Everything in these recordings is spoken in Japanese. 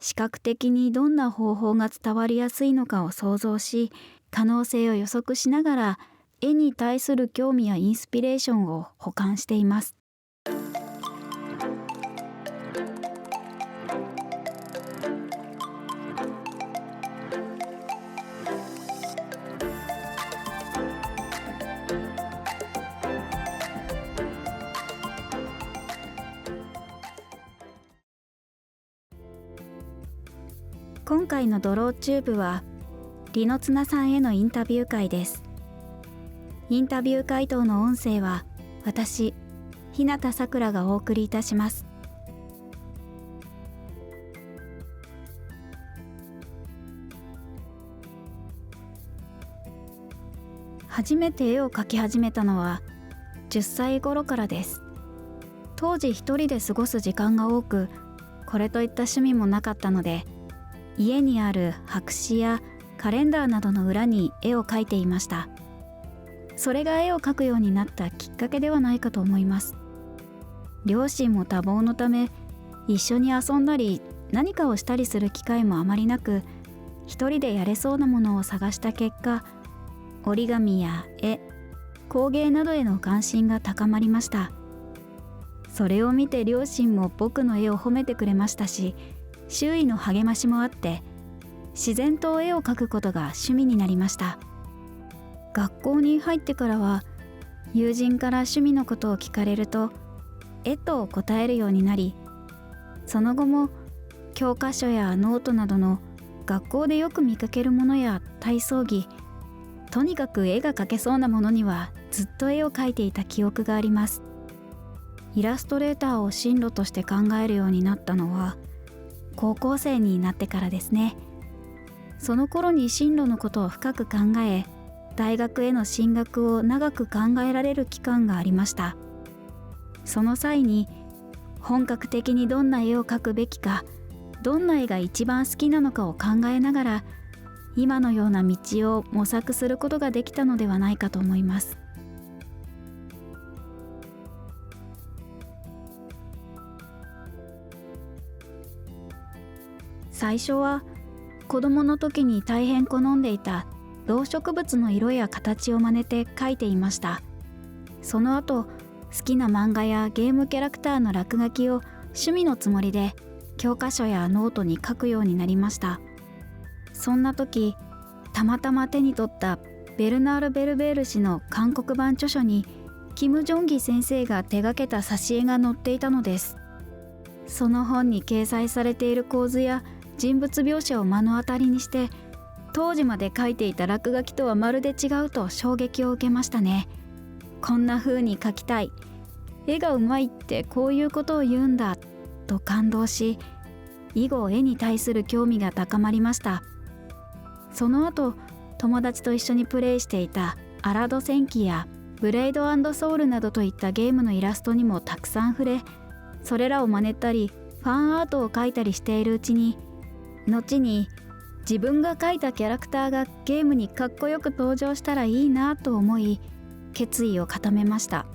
視覚的にどんな方法が伝わりやすいのかを想像し、可能性を予測しながら絵に対する興味やインスピレーションを補完しています。今回のドローチューブはりのつなさんへのインタビュー会です。インタビュー回答の音声は私、日向さくらがお送りいたします。初めて絵を描き始めたのは10歳頃からです。当時一人で過ごす時間が多く、これといった趣味もなかったので、家にある白紙やカレンダーなどの裏に絵を描いていました。それが絵を描くようになったきっかけではないかと思います。両親も多忙のため、一緒に遊んだり何かをしたりする機会もあまりなく、一人でやれそうなものを探した結果、折り紙や絵、工芸などへの関心が高まりました。それを見て両親も僕の絵を褒めてくれましたし、周囲の励ましもあって、自然と絵を描くことが趣味になりました。学校に入ってからは、友人から趣味のことを聞かれると、絵と答えるようになり、その後も教科書やノートなどの学校でよく見かけるものや体操着、とにかく絵が描けそうなものにはずっと絵を描いていた記憶があります。イラストレーターを進路として考えるようになったのは、高校生になってからですね。その頃に進路のことを深く考え、大学への進学を長く考えられる期間がありました。その際に本格的にどんな絵を描くべきか、どんな絵が一番好きなのかを考えながら、今のような道を模索することができたのではないかと思います。最初は子供の時に大変好んでいた動植物の色や形を真似て描いていました。その後、好きな漫画やゲームキャラクターの落書きを趣味のつもりで教科書やノートに書くようになりました。そんな時、たまたま手に取ったベルナール・ベルベール氏の韓国版著書にキム・ジョンギ先生が手掛けた挿絵が載っていたのです。その本に掲載されている構図や人物描写を目の当たりにして、当時まで描いていた落書きとはまるで違うと衝撃を受けましたね。こんな風に描きたい。絵がうまいってこういうことを言うんだと感動し、以後絵に対する興味が高まりました。その後、友達と一緒にプレイしていたアラド戦記やブレイド&ソウルなどといったゲームのイラストにもたくさん触れ、それらを真似たりファンアートを描いたりしているうちに、後に自分が描いたキャラクターがゲームにかっこよく登場したらいいなと思い、決意を固めました。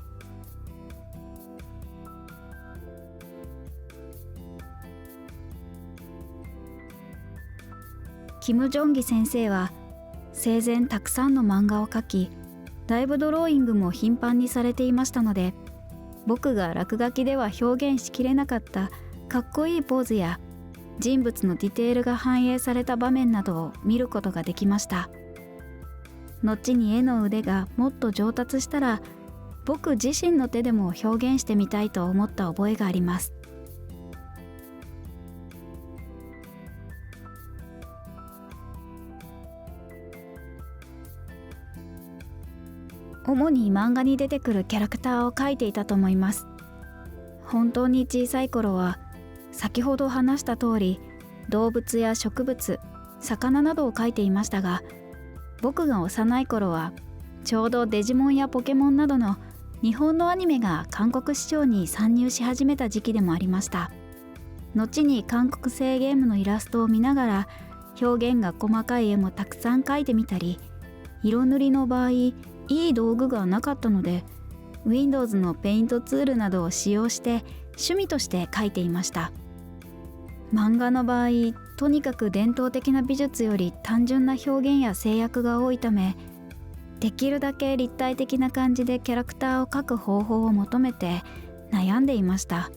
キム・ジョンギ先生は生前たくさんの漫画を描き、ライブドローイングも頻繁にされていましたので、僕が落書きでは表現しきれなかったかっこいいポーズや人物のディテールが反映された場面などを見ることができました。後に絵の腕がもっと上達したら、僕自身の手でも表現してみたいと思った覚えがあります。主に漫画に出てくるキャラクターを描いていたと思います。本当に小さい頃は、先ほど話した通り、動物や植物、魚などを描いていましたが、僕が幼い頃はちょうどデジモンやポケモンなどの日本のアニメが韓国市場に参入し始めた時期でもありました。後に韓国製ゲームのイラストを見ながら、表現が細かい絵もたくさん描いてみたり、色塗りの場合いい道具がなかったので Windows のペイントツールなどを使用して趣味として描いていました。漫画の場合、とにかく伝統的な美術より単純な表現や制約が多いため、できるだけ立体的な感じでキャラクターを描く方法を求めて悩んでいました。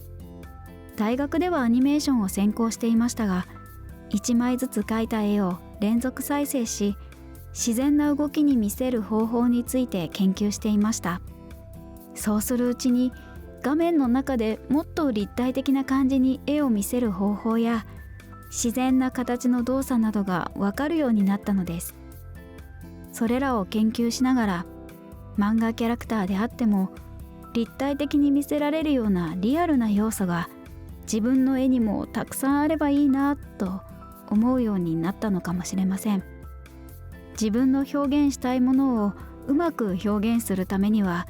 大学ではアニメーションを専攻していましたが、1枚ずつ描いた絵を連続再生し、自然な動きに見せる方法について研究していました。そうするうちに、画面の中でもっと立体的な感じに絵を見せる方法や自然な形の動作などが分かるようになったのです。それらを研究しながら、漫画キャラクターであっても立体的に見せられるようなリアルな要素が自分の絵にもたくさんあればいいなと思うようになったのかもしれません。自分の表現したいものをうまく表現するためには、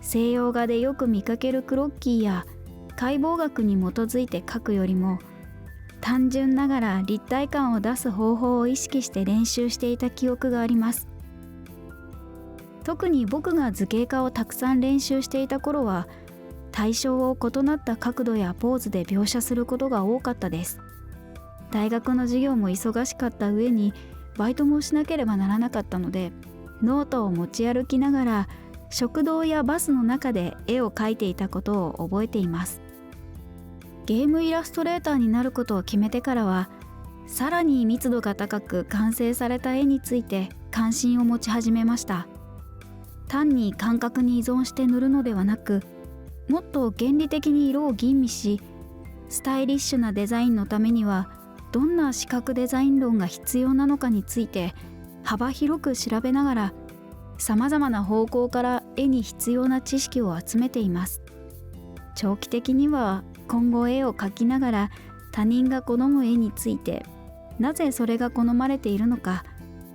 西洋画でよく見かけるクロッキーや解剖学に基づいて描くよりも、単純ながら立体感を出す方法を意識して練習していた記憶があります。特に僕が図形化をたくさん練習していた頃は、対象を異なった角度やポーズで描写することが多かったです。大学の授業も忙しかった上にバイトもしなければならなかったので、ノートを持ち歩きながら食堂やバスの中で絵を描いていたことを覚えています。ゲームイラストレーターになることを決めてからは、さらに密度が高く完成された絵について関心を持ち始めました。単に感覚に依存して塗るのではなく、もっと原理的に色を吟味し、スタイリッシュなデザインのためにはどんな視覚デザイン論が必要なのかについて幅広く調べながら、さまざまな方向から絵に必要な知識を集めています。長期的には今後絵を描きながら他人が好む絵について、なぜそれが好まれているのか、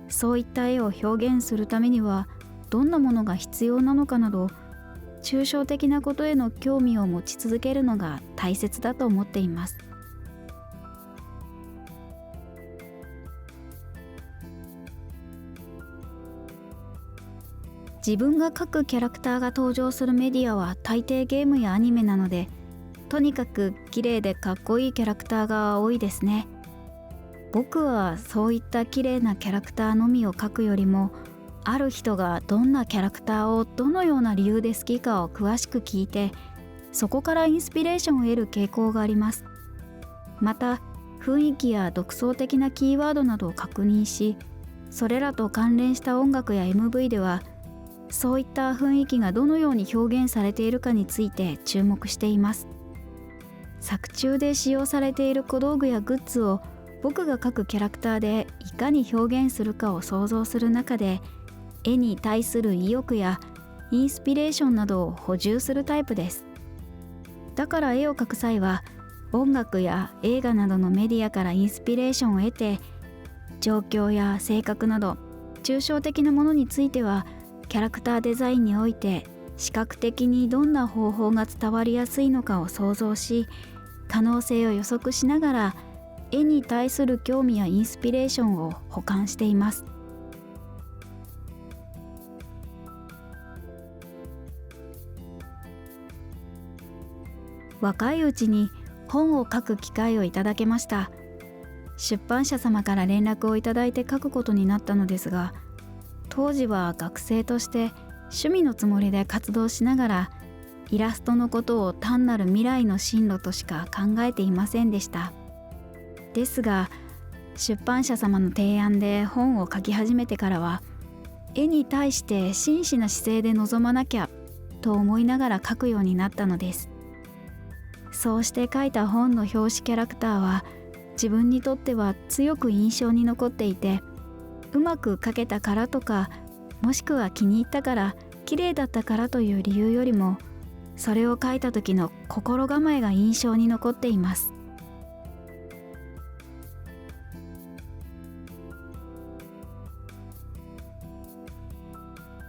そういった絵を表現するためにはどんなものが必要なのかなど、抽象的なことへの興味を持ち続けるのが大切だと思っています。自分が描くキャラクターが登場するメディアは大抵ゲームやアニメなので、とにかく綺麗でかっこいいキャラクターが多いですね。僕はそういった綺麗なキャラクターのみを描くよりも、ある人がどんなキャラクターをどのような理由で好きかを詳しく聞いて、そこからインスピレーションを得る傾向があります。また、雰囲気や独創的なキーワードなどを確認し、それらと関連した音楽や MV では、そういった雰囲気がどのように表現されているかについて注目しています。作中で使用されている小道具やグッズを僕が描くキャラクターでいかに表現するかを想像する中で、絵に対する意欲やインスピレーションなどを補充するタイプです。だから絵を描く際は、音楽や映画などのメディアからインスピレーションを得て、状況や性格など抽象的なものについてはキャラクターデザインにおいて視覚的にどんな方法が伝わりやすいのかを想像し、可能性を予測しながら絵に対する興味やインスピレーションを補完しています。若いうちに本を書く機会をいただけました。出版社様から連絡をいただいて書くことになったのですが、当時は学生として趣味のつもりで活動しながら、イラストのことを単なる未来の進路としか考えていませんでした。ですが、出版社様の提案で本を書き始めてからは、絵に対して真摯な姿勢で臨まなきゃと思いながら書くようになったのです。そうして書いた本の表紙キャラクターは自分にとっては強く印象に残っていて、うまく描けたからとか、もしくは気に入ったから綺麗だったからという理由よりも、それを書いた時の心構えが印象に残っています。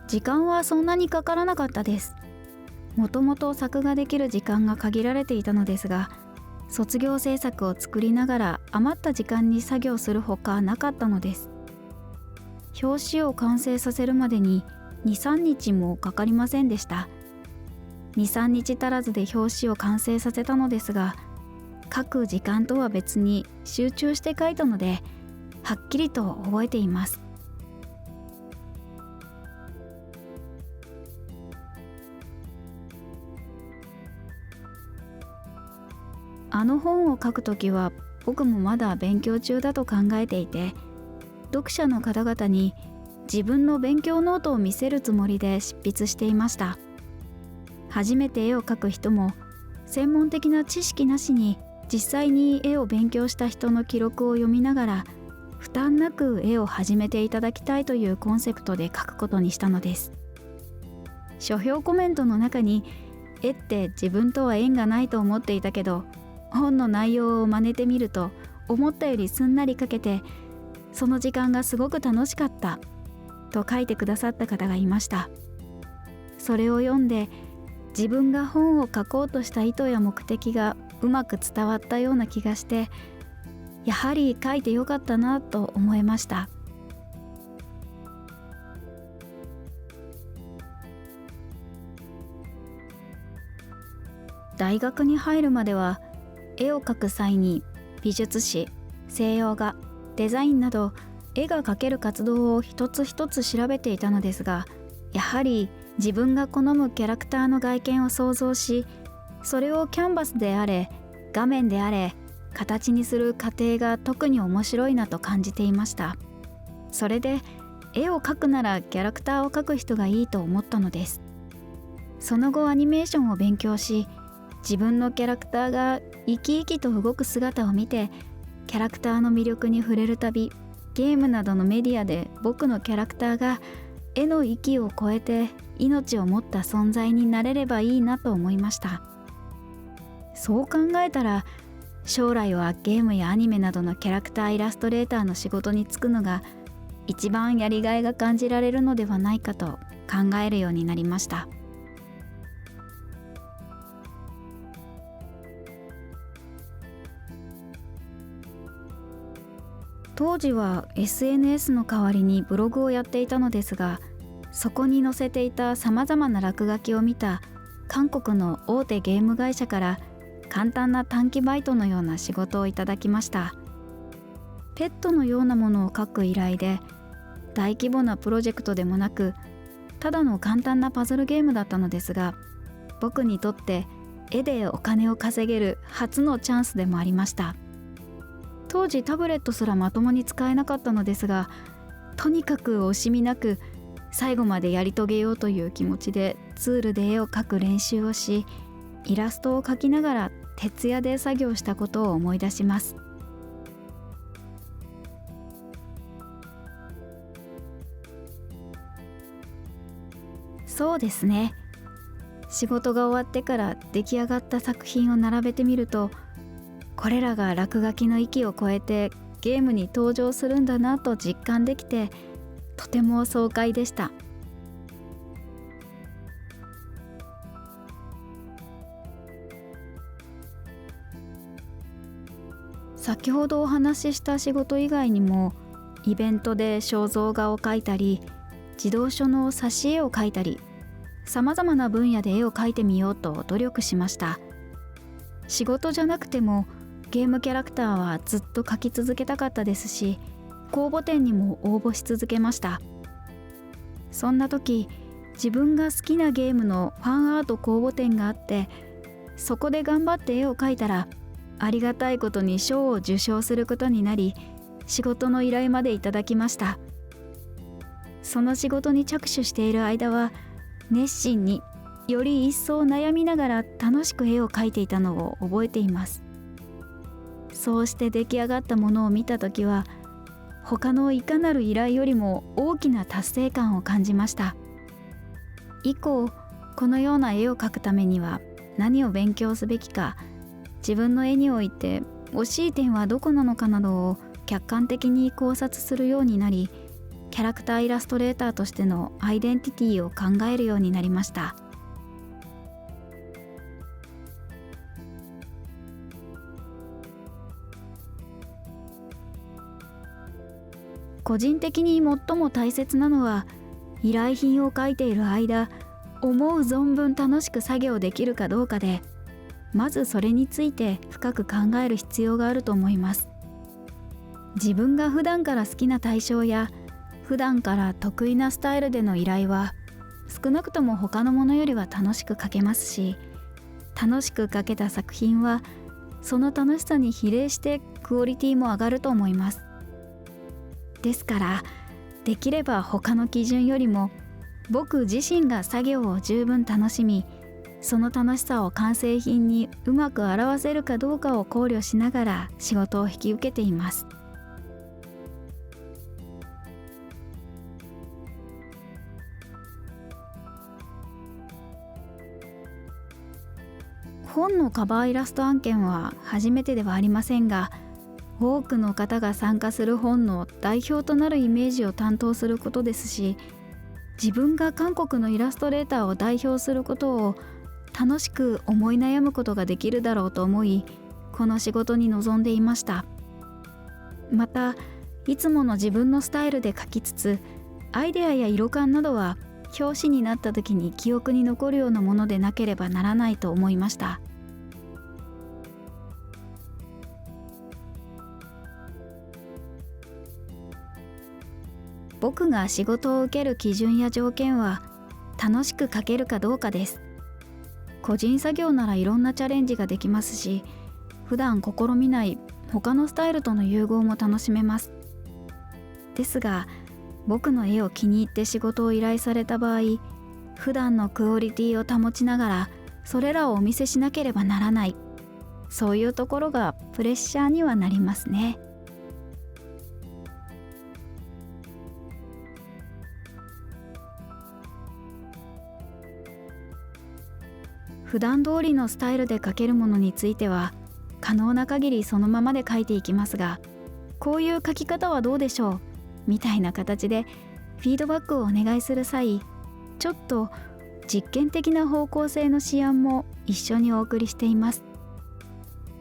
時間はそんなにかからなかったです。もともと作画できる時間が限られていたのですが、卒業制作を作りながら余った時間に作業するほかなかったのです。表紙を完成させるまでに 2,3 日もかかりませんでした。2,3 日足らずで表紙を完成させたのですが、書く時間とは別に集中して書いたので、はっきりと覚えています。あの本を書くときは僕もまだ勉強中だと考えていて、読者の方々に自分の勉強ノートを見せるつもりで執筆していました。初めて絵を描く人も専門的な知識なしに実際に絵を勉強した人の記録を読みながら負担なく絵を始めていただきたいというコンセプトで書くことにしたのです。書評コメントの中に、絵って自分とは縁がないと思っていたけど本の内容を真似てみると思ったよりすんなり書けて、その時間がすごく楽しかったと書いてくださった方がいました。それを読んで自分が本を書こうとした意図や目的がうまく伝わったような気がして、やはり書いてよかったなと思いました。大学に入るまでは絵を描く際に美術史、西洋画、デザインなど絵が描ける活動を一つ一つ調べていたのですが、やはり自分が好むキャラクターの外見を想像し、それをキャンバスであれ画面であれ形にする過程が特に面白いなと感じていました。それで絵を描くならキャラクターを描く人がいいと思ったのです。その後アニメーションを勉強し、自分のキャラクターが生き生きと動く姿を見てキャラクターの魅力に触れるたび、ゲームなどのメディアで僕のキャラクターが絵の域を超えて命を持った存在になれればいいなと思いました。そう考えたら将来はゲームやアニメなどのキャラクターイラストレーターの仕事に就くのが一番やりがいが感じられるのではないかと考えるようになりました。当時は SNS の代わりにブログをやっていたのですが、そこに載せていたさまざまな落書きを見た韓国の大手ゲーム会社から簡単な短期バイトのような仕事をいただきました。ペットのようなものを描く依頼で、大規模なプロジェクトでもなく、ただの簡単なパズルゲームだったのですが、僕にとって絵でお金を稼げる初のチャンスでもありました。当時タブレットすらまともに使えなかったのですが、とにかく惜しみなく最後までやり遂げようという気持ちでツールで絵を描く練習をし、イラストを描きながら徹夜で作業したことを思い出します。そうですね。仕事が終わってから出来上がった作品を並べてみると、これらが落書きの域を超えてゲームに登場するんだなと実感できて、とても爽快でした。先ほどお話しした仕事以外にも、イベントで肖像画を描いたり、児童書の挿絵を描いたり、さまざまな分野で絵を描いてみようと努力しました。仕事じゃなくてもゲームキャラクターはずっと描き続けたかったですし、公募展にも応募し続けました。そんな時、自分が好きなゲームのファンアート公募展があって、そこで頑張って絵を描いたら、ありがたいことに賞を受賞することになり、仕事の依頼までいただきました。その仕事に着手している間は、熱心により一層悩みながら楽しく絵を描いていたのを覚えています。そうして出来上がったものを見たときは、他のいかなる依頼よりも大きな達成感を感じました。以降、このような絵を描くためには何を勉強すべきか、自分の絵において惜しい点はどこなのかなどを客観的に考察するようになり、キャラクターイラストレーターとしてのアイデンティティを考えるようになりました。個人的に最も大切なのは、依頼品を描いている間、思う存分楽しく作業できるかどうかで、まずそれについて深く考える必要があると思います。自分が普段から好きな対象や普段から得意なスタイルでの依頼は少なくとも他のものよりは楽しく描けますし、楽しく描けた作品はその楽しさに比例してクオリティも上がると思います。ですからできれば他の基準よりも僕自身が作業を十分楽しみ、その楽しさを完成品にうまく表せるかどうかを考慮しながら仕事を引き受けています。本のカバーイラスト案件は初めてではありませんが、多くの方が参加する本の代表となるイメージを担当することですし、自分が韓国のイラストレーターを代表することを楽しく思い悩むことができるだろうと思い、この仕事に臨んでいました。またいつもの自分のスタイルで描きつつ、アイデアや色感などは表紙になった時に記憶に残るようなものでなければならないと思いました。僕が仕事を受ける基準や条件は楽しく描けるかどうかです。個人作業ならいろんなチャレンジができますし、普段試みない他のスタイルとの融合も楽しめます。ですが僕の絵を気に入って仕事を依頼された場合、普段のクオリティを保ちながらそれらをお見せしなければならない、そういうところがプレッシャーにはなりますね。普段通りのスタイルで描けるものについては可能な限りそのままで描いていきますが、こういう描き方はどうでしょうみたいな形でフィードバックをお願いする際、ちょっと実験的な方向性の試案も一緒にお送りしています。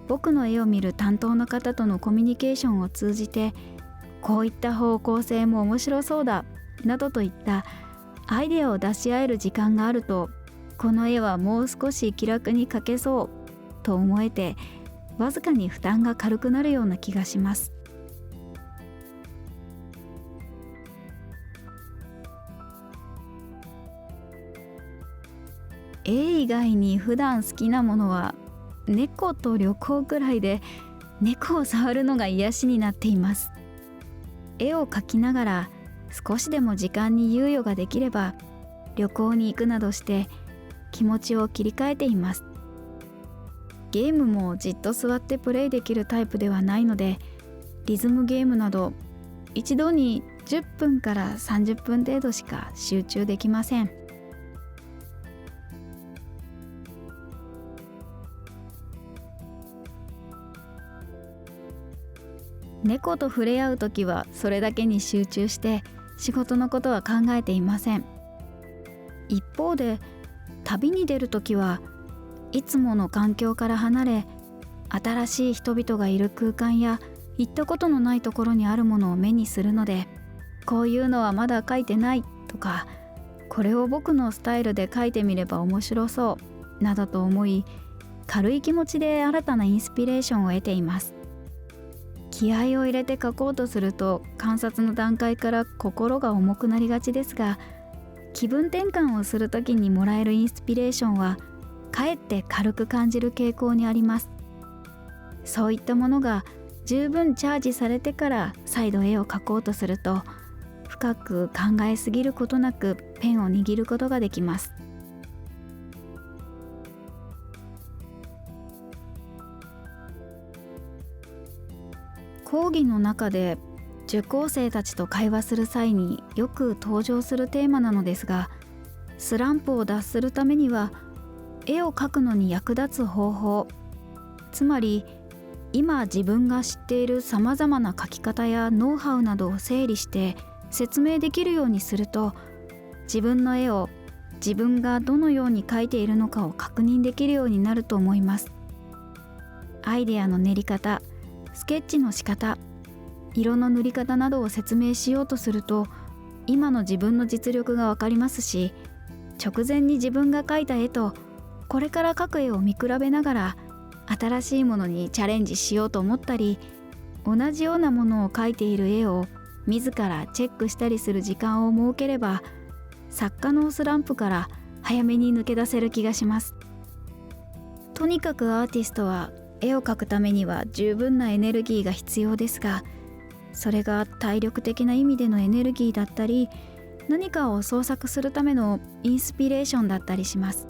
僕の絵を見る担当の方とのコミュニケーションを通じて、こういった方向性も面白そうだなどといったアイデアを出し合える時間があると、この絵はもう少し気楽に描けそうと思えて、わずかに負担が軽くなるような気がします。絵以外に普段好きなものは猫と旅行くらいで、猫を触るのが癒しになっています。絵を描きながら少しでも時間に猶予ができれば旅行に行くなどして気持ちを切り替えています。ゲームもじっと座ってプレイできるタイプではないので、リズムゲームなど一度に10分から30分程度しか集中できません。猫と触れ合うときはそれだけに集中して仕事のことは考えていません。一方で旅に出るときはいつもの環境から離れ、新しい人々がいる空間や行ったことのないところにあるものを目にするので、こういうのはまだ描いてないとか、これを僕のスタイルで描いてみれば面白そうなどと思い、軽い気持ちで新たなインスピレーションを得ています。気合を入れて描こうとすると観察の段階から心が重くなりがちですが、気分転換をするときにもらえるインスピレーションはかえって軽く感じる傾向にあります。そういったものが十分チャージされてから再度絵を描こうとすると、深く考えすぎることなくペンを握ることができます。講義の中で受講生たちと会話する際によく登場するテーマなのですが、スランプを脱するためには絵を描くのに役立つ方法、つまり今自分が知っているさまざまな描き方やノウハウなどを整理して説明できるようにすると、自分の絵を自分がどのように描いているのかを確認できるようになると思います。アイデアの練り方、スケッチの仕方、色の塗り方などを説明しようとすると、今の自分の実力がわかりますし、直前に自分が描いた絵とこれから描く絵を見比べながら新しいものにチャレンジしようと思ったり、同じようなものを描いている絵を自らチェックしたりする時間を設ければ、作家のスランプから早めに抜け出せる気がします。とにかくアーティストは絵を描くためには十分なエネルギーが必要ですが、それが体力的な意味でのエネルギーだったり、何かを創作するためのインスピレーションだったりします。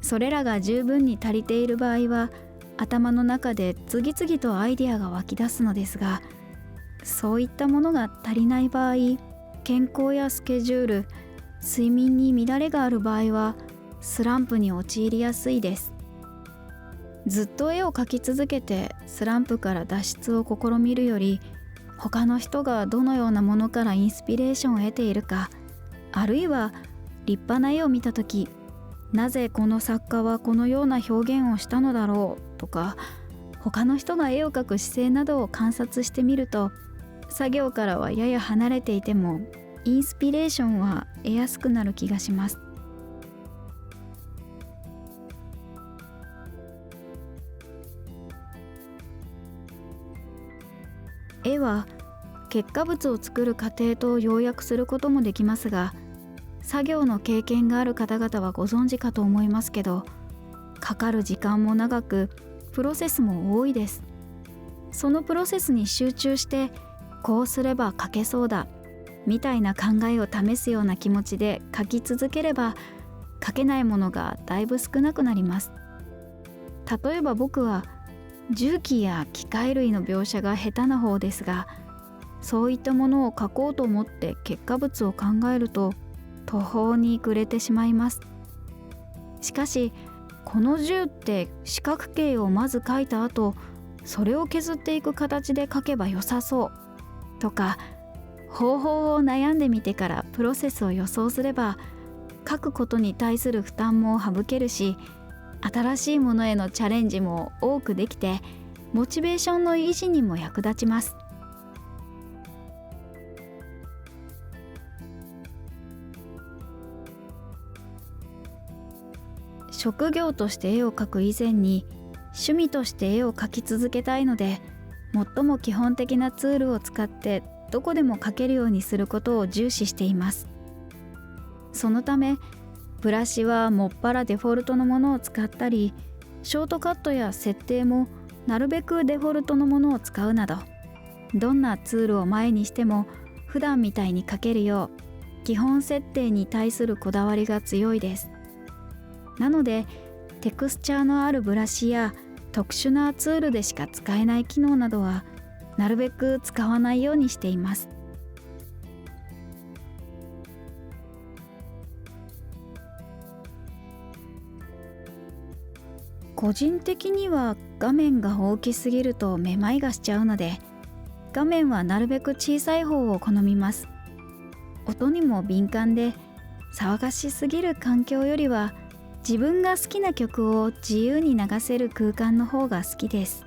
それらが十分に足りている場合は、頭の中で次々とアイデアが湧き出すのですが、そういったものが足りない場合、健康やスケジュール、睡眠に乱れがある場合はスランプに陥りやすいです。ずっと絵を描き続けてスランプから脱出を試みるより、他の人がどのようなものからインスピレーションを得ているか、あるいは立派な絵を見たとき、なぜこの作家はこのような表現をしたのだろうとか、他の人が絵を描く姿勢などを観察してみると、作業からはやや離れていてもインスピレーションは得やすくなる気がします。絵は結果物を作る過程と要約することもできますが、作業の経験がある方々はご存知かと思いますけど、かかる時間も長く、プロセスも多いです。そのプロセスに集中して、こうすれば描けそうだみたいな考えを試すような気持ちで描き続ければ、描けないものがだいぶ少なくなります。例えば僕は重機や機械類の描写が下手な方ですが、そういったものを描こうと思って結果物を考えると途方に暮れてしまいます。しかしこの銃って四角形をまず描いた後、それを削っていく形で描けば良さそうとか、方法を悩んでみてからプロセスを予想すれば、描くことに対する負担も省けるし、新しいものへのチャレンジも多くできて、モチベーションの維持にも役立ちます。職業として絵を描く以前に趣味として絵を描き続けたいので、最も基本的なツールを使ってどこでも描けるようにすることを重視しています。そのためブラシはもっぱらデフォルトのものを使ったり、ショートカットや設定もなるべくデフォルトのものを使うなど、どんなツールを前にしても普段みたいに描けるよう基本設定に対するこだわりが強いです。なのでテクスチャーのあるブラシや特殊なツールでしか使えない機能などはなるべく使わないようにしています。個人的には画面が大きすぎるとめまいがしちゃうので、画面はなるべく小さい方を好みます。音にも敏感で、騒がしすぎる環境よりは自分が好きな曲を自由に流せる空間の方が好きです。